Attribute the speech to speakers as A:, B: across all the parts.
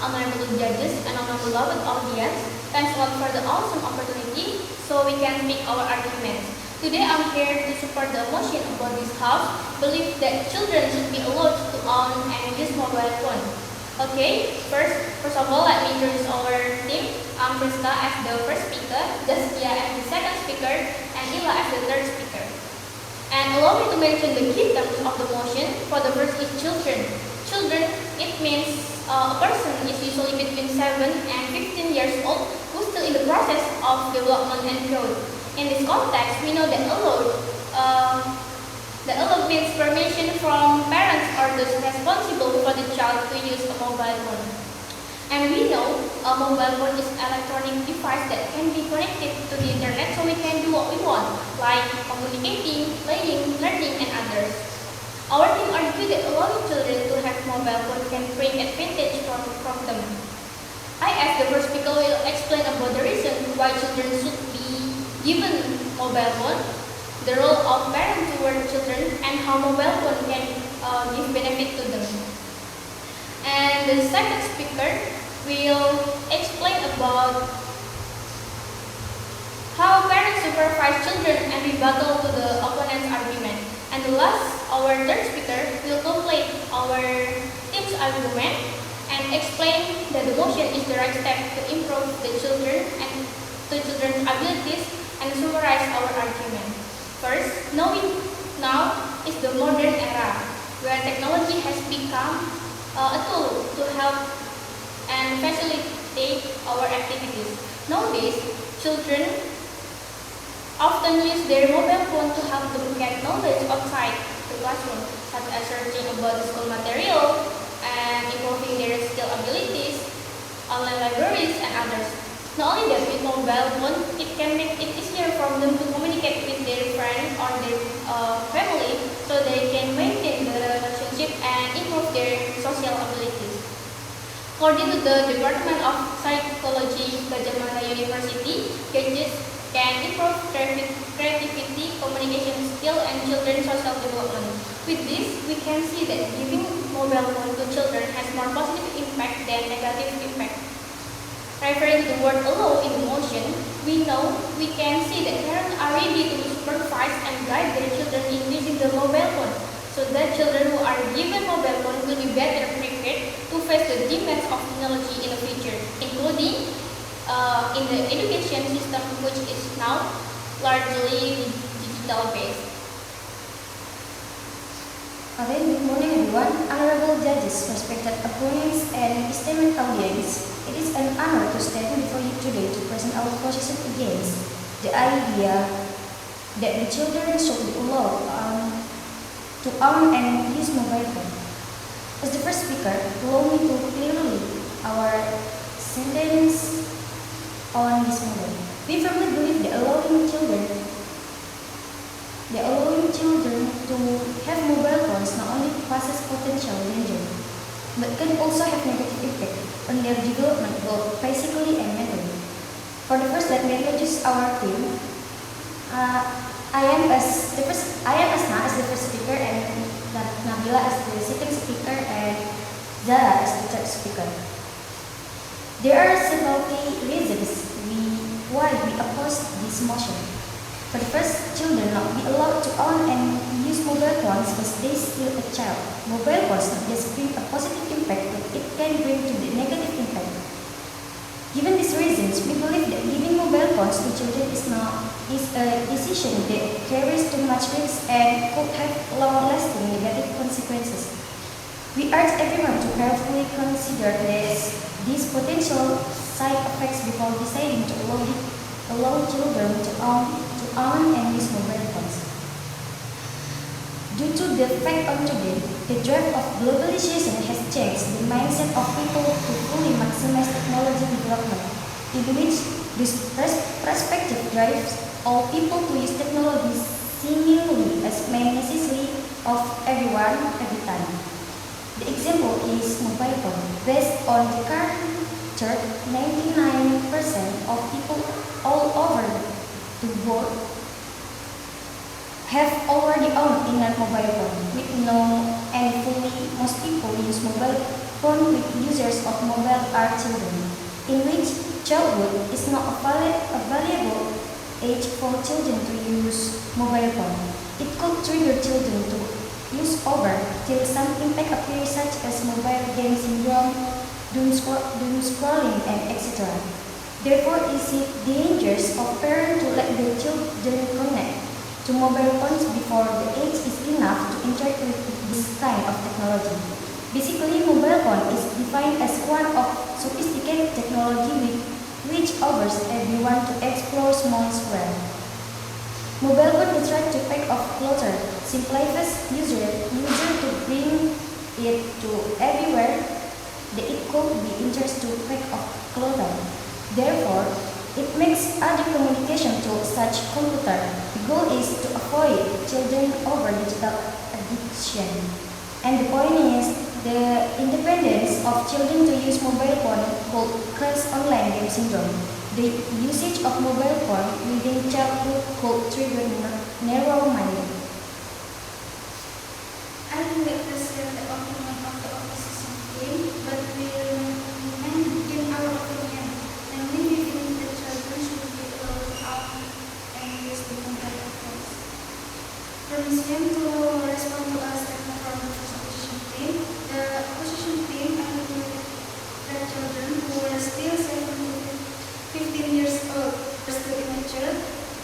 A: honorable judges and our beloved audience. Thanks a lot for the awesome opportunity so we can make our arguments. Today I'm here to support the motion about this house, believe that children should be allowed to own and use mobile phone. Okay, first of all, let me introduce our team. I'm Priska as the first speaker, Zaskia as the second speaker, and Ila as the third speaker. And allow me to mention the key terms of the motion. For the first is children. Children, it means a person is usually between 7 and 15 years old who is still in the process of development and growth. In this context, we know that allowed means permission from parents or those responsible for the child to use a mobile phone. And we know a mobile phone is an electronic device that can be connected to the internet so we can do what we want, like communicating, playing, learning, and others. Our team argued that allowing children to have mobile phone can bring advantage from them. I, as the first speaker, will explain about the reason why children should be given mobile phone, the role of parents toward children, and how mobile phone can give benefit to them. And the second speaker will explain about how parents supervise children and rebuttal to the opponent's argument. And the last, our third speaker will complete our team's argument and explain that the motion is the right step to improve the children and the children's abilities and summarize our argument. First, knowing now is the modern era where technology has become a tool to help and facilitate our activities. Nowadays, children often use their mobile phone to help them get knowledge outside the classroom, such as searching about the school material and improving their skill abilities, online libraries, and others. Not only that, with mobile phone, it can make it easier for them to communicate with their friends or their family, so they can maintain the relationship and improve their social abilities. According to the Department of Psychology, Gadjah Mada University, gadgets can improve creativity, communication skill, and children's social development. With this, we can see that giving mobile phone to children has more positive impact than negative impact. Referring to the word allow in the motion, we can see that parents are ready to supervise and guide their children in using the mobile phone, so that children who are given mobile phone will be better prepared to face the demands of technology in the future, including in the education system, which is now largely digital based.
B: Okay, good morning everyone, honorable judges, respected opponents, and esteemed audience. It is an honor to stand before you today to present our position against the idea that the children should be allowed to own and use mobile phone. As the first speaker, allow me to clearly our sentence on this matter. We firmly believe that allowing children to have mobile phones not only poses potential danger, but can also have negative impact on their development, both physically and mentally. For the first, let me introduce our team. I am Asna as the first speaker, and Nabila as the second speaker, and Zara as the third speaker. There are several key reasons why we oppose this motion. For the first, children not be allowed to own and use mobile phones because they still a child. Mobile phones not just bring a positive impact, but it can bring to the negative impact. Given these reasons, we believe that giving mobile phones to children is a decision that carries too much risk and could have long-lasting negative consequences. We urge everyone to carefully consider these potential side effects before deciding to allow children to own and use mobile phones. Due to the fact of today, the drive of globalization has changed the mindset of people to fully maximize technology development, in which this perspective drives all people to use technology seemingly as main necessity of everyone every time. The example is mobile phone. Based on the current chart, 99% of people all over the world have already owned a mobile phone. We know and fully most people use mobile phone with users of mobile are children, in which childhood is not a valuable age for children to use mobile phone. It could trigger children to use over till some impact appears such as mobile game syndrome, doom scrolling, and etc. Therefore, is it dangerous of parents to let their children connect to mobile phones before the age is enough to interact with this kind of technology. Basically, mobile phone is defined as one of sophisticated technology which offers everyone to explore small square. Mobile phone is trying to pack of clutter, simplifies user to bring it to everywhere that it could be interest to pack of clutter. Therefore, it makes other communication to such computer. The goal is to avoid children over digital addiction. And the point is, the independence of children to use mobile phone could cause online game syndrome. The usage of mobile phone within childhood could trigger narrow minded.
C: I will present the opinion of the opposition team, but we remain in our opinion, namely we think that children should be allowed to own and use the mobile phones. Permission to respond to a statement from the opposition team. The opposition team argued that children who are still 7 to 15 years old are still immature,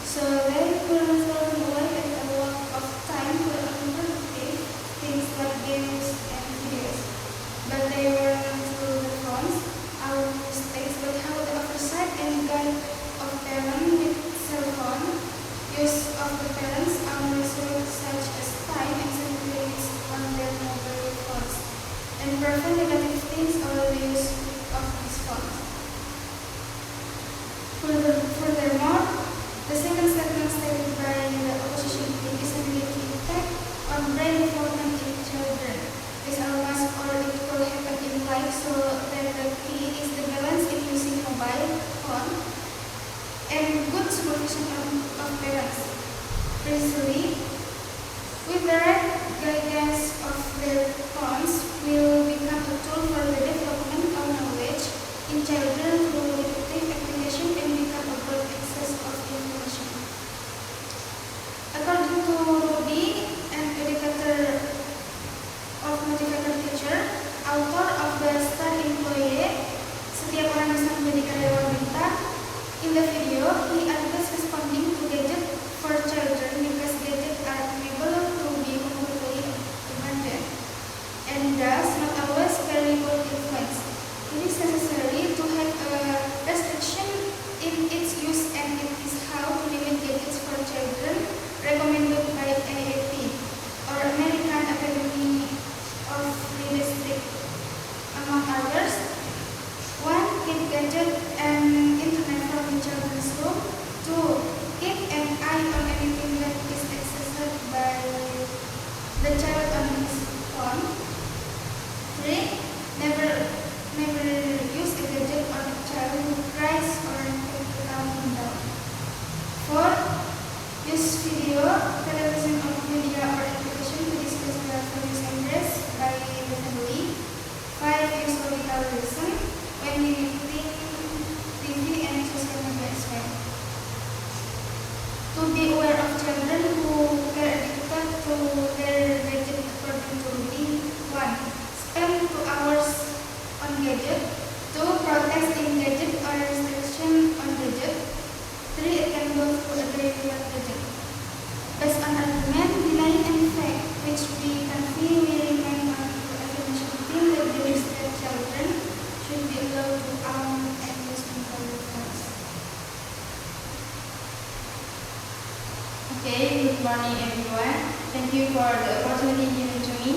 C: so they could throw away a lot of time for unproductive things like games and videos. But they were through the phones, our mistakes, but how the oversight and guide of parents with cell phone, use of the parents' own resources such as time and limits on their mobile phones, and prevent negative things or the use of these phones. Furthermore, the second statement stated by the opposition team is a negative effect on brain development in children. This almost or it could happen in life, so that the key is the balance in using mobile phone and good supervision of parents. Precisely, with the right guidance of their phones will become a tool for the development of knowledge in children through effective application and become a broad access of information. According to Rudy, an educator of motivator teacher, author of the Star Employee, Setiap Orang Bisa Menjadi Karyawan Bintang, in the video, he advocates responding to gadget for children because gadgets are able to be completely demanded and thus not always very good influence. It is necessary to have a restriction in its use, and it is how to limit gadgets for children recommended by AAP or American Academy of Pediatrics, among others. 1. Keep gadget and internet from the children's room. 2. Keep an eye on anything that is accessed by the child on his phone. 3. Never use a gadget on a child who cries or calm him down. 4. Use video, television or media or application to discuss the values and dress by the family. 5. Use logical reason when limiting TV and social media as well. To be aware of children who are addicted to their gadget according to Rudy. 1. Spend 2 hours on gadget. 2. Protest in gadget or restriction on gadget. 3. It can go through a day without gadget. Based on argument, denying and fact, which we convey, we remain on the affirmation team that believes that children should be allowed to own and use mobile phones.
D: Okay, good morning everyone. Thank you for the opportunity given to me.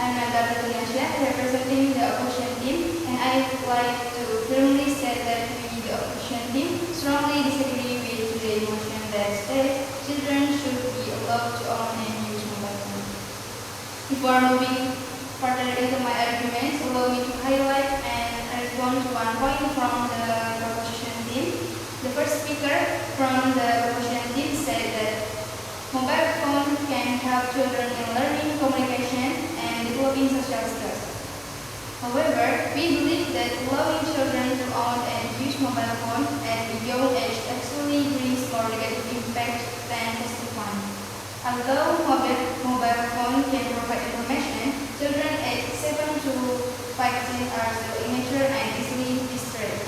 D: I'm Nagata Tunasya, representing the opposition team, and I would like to firmly say that we, the opposition team, strongly disagree with the motion that states children should be allowed to own and use mobile phone. Before moving further into my arguments, allow me to highlight and respond to one point from the opposition team. The first speaker from the opposition team said that mobile phone can help children in learning, communication, and developing social skills. However, we believe that allowing children to own and use mobile phone at a young age actually brings more negative impact than positive one. Although mobile phone can provide information, children aged 7 to 15 are still immature and easily distracted.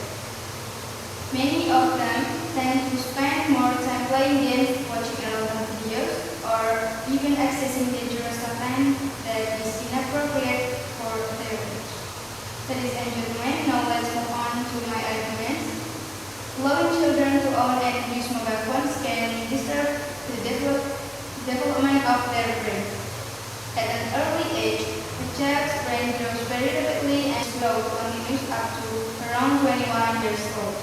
D: Many of them tend to spend more time playing games, watching irrelevant videos, or even accessing dangerous content that is inappropriate for their age. Ladies and gentlemen, now let's move on to my arguments. Allowing children to own and use mobile phones can disturb the development of their brain. At an early age, a child's brain grows very rapidly and slow continues up to around 21 years old.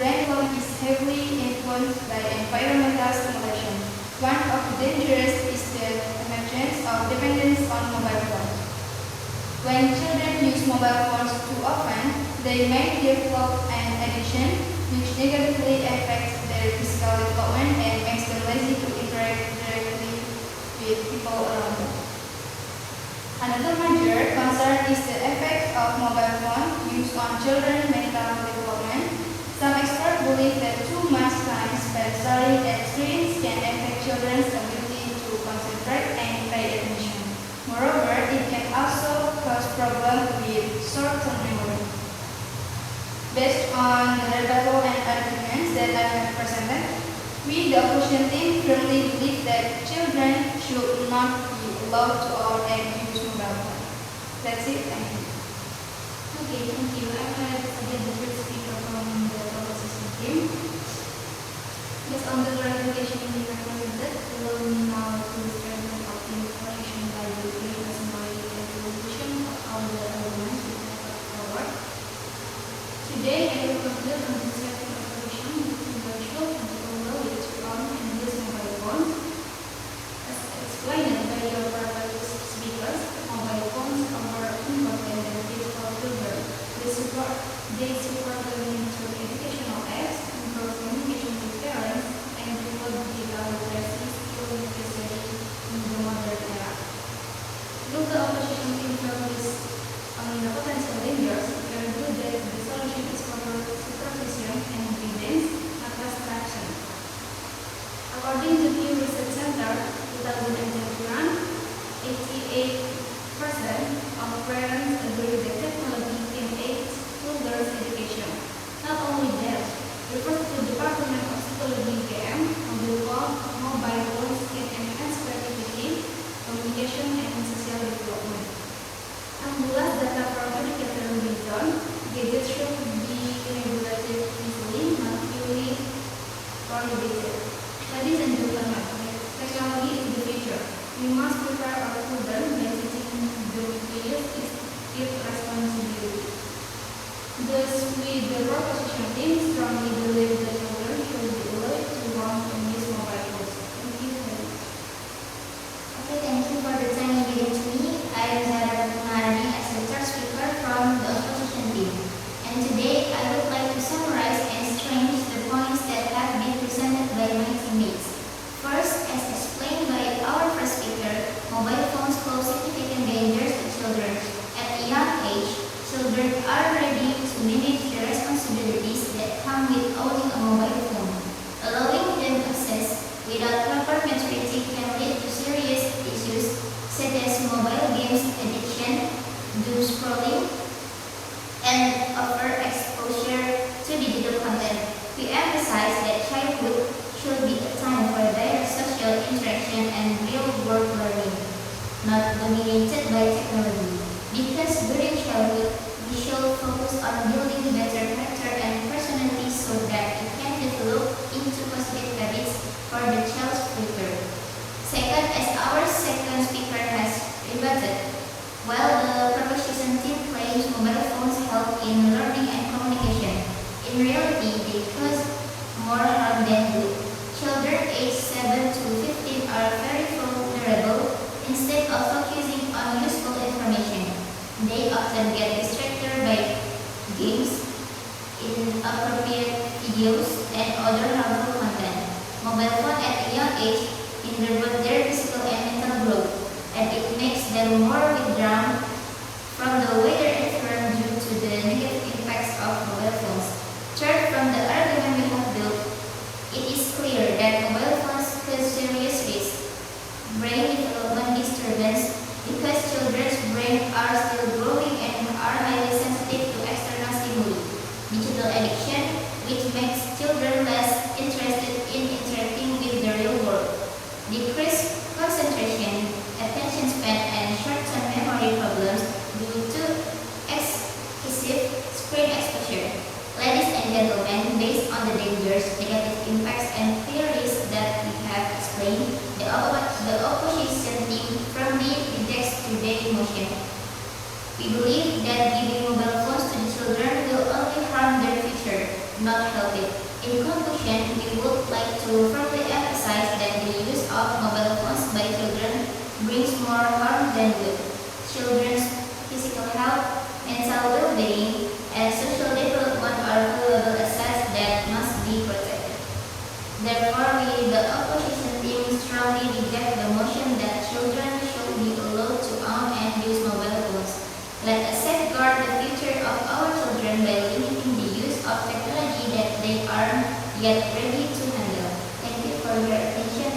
D: Brain development is heavily influenced by environmental stimulation. One of the dangers is the emergence of dependence on mobile phones. When children use mobile phones too often, they may develop an addiction which negatively affects their physical development and makes them lazy to interact directly with people around them. Another major concern is the effect of mobile phone use on children's mental development. Some experts believe that too much time spent staring at screens can affect children's ability to concentrate and pay attention. Moreover, it can also cause problems with short-term memory. Based on the rebuttal and arguments that I have presented, we, the opposition team, firmly believe that children should not be allowed to own and use mobile phone. That's it. Thank you.
B: Okay, thank you. I have again the first speaker from the opposition team. Based on the clarification we represented, we will now to strengthen of the information by the assembly and conclusion of all the arguments we have put forward. Today, I will conclude on the second opposition with controversial and overall with on and use mobile phones. As explained by your previous speakers, mobile phones are important benefits for children. They support learning through educational apps, improve communication with parents, and develop digital literacy skills necessary in the modern era. Though the opposition team focuses on the potential dangers, we argue that the solution is proper supervision and guidance, not restriction. According to Pew Research Center 2021, 88% of parents agree that technology can aid children's education. Not only that, refers to the Department of Psychology UGM, mobile phones can enhance creativity, communication, and social development. Unless data from educator reason, gadgets should be regulated easily, not purely prohibited. Ladies and gentlemen, technology is the future. We must prepare our children by teaching them to use its responsibility. Thus, we, the proposition team, strongly believe that children should be allowed to own and use mobile phones. Thank you very much.
E: Okay, thank you for the time you gave to me. I am Zara Kumari as the third speaker from the opposition team. And today I would like to summarize and strengthen the points that have been presented by my teammates. First, as explained by our first speaker, mobile phones pose significant dangers to children. At a young age, children are ready to manage the responsibilities that come with owning a mobile phone. Allowing them access without proper maturity can lead to serious issues such as mobile games addiction, doom scrolling, and overexposure to digital content. We emphasize that childhood should be a time for direct social interaction and real-world learning, not dominated by technology. Because during childhood, we should focus on building better character and personality so that it can develop into positive habits for the child's future. Second, as our second speaker has rebutted, while the proposition team claims mobile phones help in learning and communication, in reality they cause more harm than good. Children aged 7 to 15 are very vulnerable. Instead of focusing on useful information, they often get distracted by games, inappropriate videos, and other harmful content. Mobile phone at a young age hinder both their physical and mental growth, and it makes them more withdrawn from the wider environment We believe that giving mobile phones to the children will only harm their future, not help it. In conclusion, we would like to firmly emphasize that the use of mobile phones by children brings more harm than good. Children's physical health, mental well-being, and social development are valuable assets that must be protected. Therefore, we, the opposition team, strongly reject the motion that children should be allowed to own and use mobile phones. Let us safeguard the future of our children by limiting the use of technology that they are yet ready to handle. Thank you for your attention.